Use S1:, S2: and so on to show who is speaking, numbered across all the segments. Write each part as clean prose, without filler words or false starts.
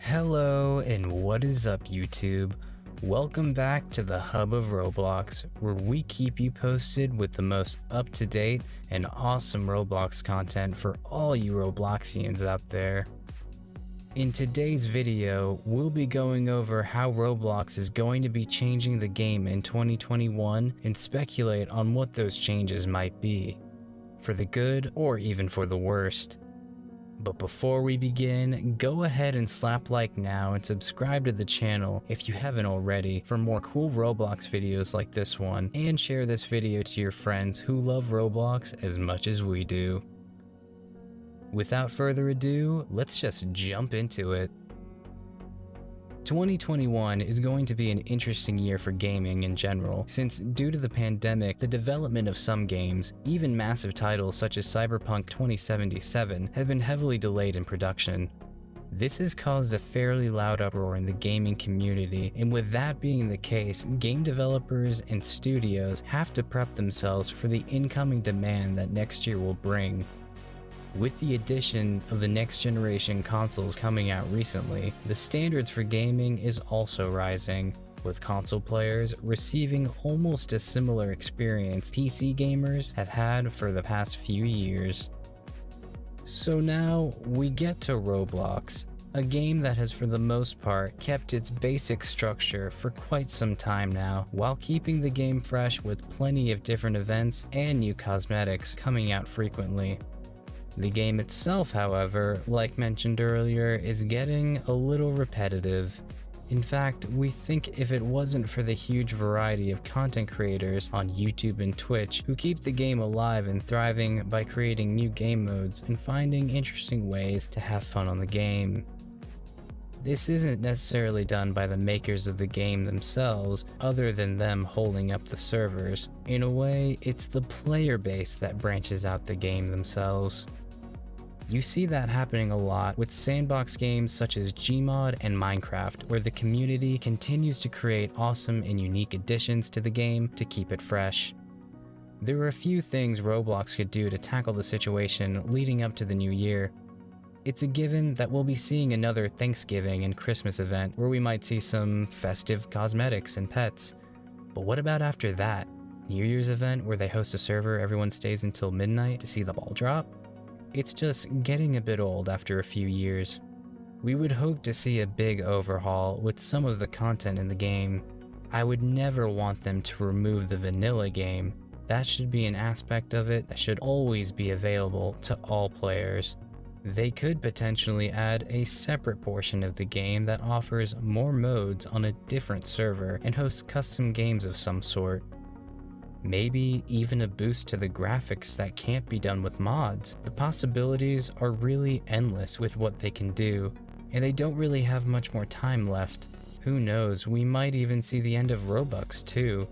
S1: Hello and what is up YouTube? Welcome back to the Hub of Roblox, where we keep you posted with the most up-to-date and awesome Roblox content for all you Robloxians out there. In today's video, we'll be going over how Roblox is going to be changing the game in 2021 and speculate on what those changes might be, for the good or even for the worst. But before we begin, go ahead and slap like now and subscribe to the channel if you haven't already for more cool Roblox videos like this one, and share this video to your friends who love Roblox as much as we do. Without further ado, let's just jump into it. 2021 is going to be an interesting year for gaming in general, since due to the pandemic, the development of some games, even massive titles such as Cyberpunk 2077, have been heavily delayed in production. This has caused a fairly loud uproar in the gaming community, and with that being the case, game developers and studios have to prep themselves for the incoming demand that next year will bring. With the addition of the next generation consoles coming out recently, the standards for gaming is also rising, with console players receiving almost a similar experience PC gamers have had for the past few years. So now we get to Roblox, a game that has for the most part kept its basic structure for quite some time now, while keeping the game fresh with plenty of different events and new cosmetics coming out frequently. The game itself, however, like mentioned earlier, is getting a little repetitive. In fact, we think if it wasn't for the huge variety of content creators on YouTube and Twitch who keep the game alive and thriving by creating new game modes and finding interesting ways to have fun on the game. This isn't necessarily done by the makers of the game themselves, other than them holding up the servers. In a way, it's the player base that branches out the game themselves. You see that happening a lot with sandbox games such as Gmod and Minecraft, where the community continues to create awesome and unique additions to the game to keep it fresh. There are a few things Roblox could do to tackle the situation leading up to the new year. It's a given that we'll be seeing another Thanksgiving and Christmas event where we might see some festive cosmetics and pets. But what about after that? New Year's event where they host a server everyone stays until midnight to see the ball drop? It's just getting a bit old after a few years. We would hope to see a big overhaul with some of the content in the game. I would never want them to remove the vanilla game. That should be an aspect of it that should always be available to all players. They could potentially add a separate portion of the game that offers more modes on a different server and hosts custom games of some sort. Maybe even a boost to the graphics that can't be done with mods. The possibilities are really endless with what they can do, and they don't really have much more time left. Who knows, we might even see the end of Robux too.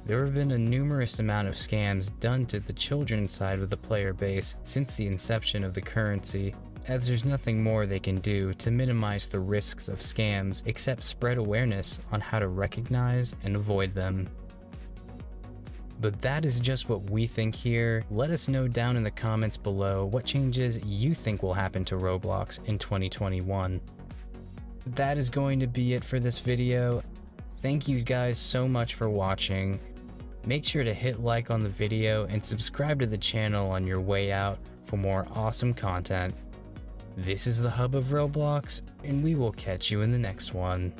S1: There have been a numerous amount of scams done to the children's side of the player base since the inception of the currency, as there's nothing more they can do to minimize the risks of scams except spread awareness on how to recognize and avoid them. But that is just what we think here. Let us know down in the comments below what changes you think will happen to Roblox in 2021. That is going to be it for this video. Thank you guys so much for watching. Make sure to hit like on the video and subscribe to the channel on your way out for more awesome content. This is the Hub of Roblox, and we will catch you in the next one.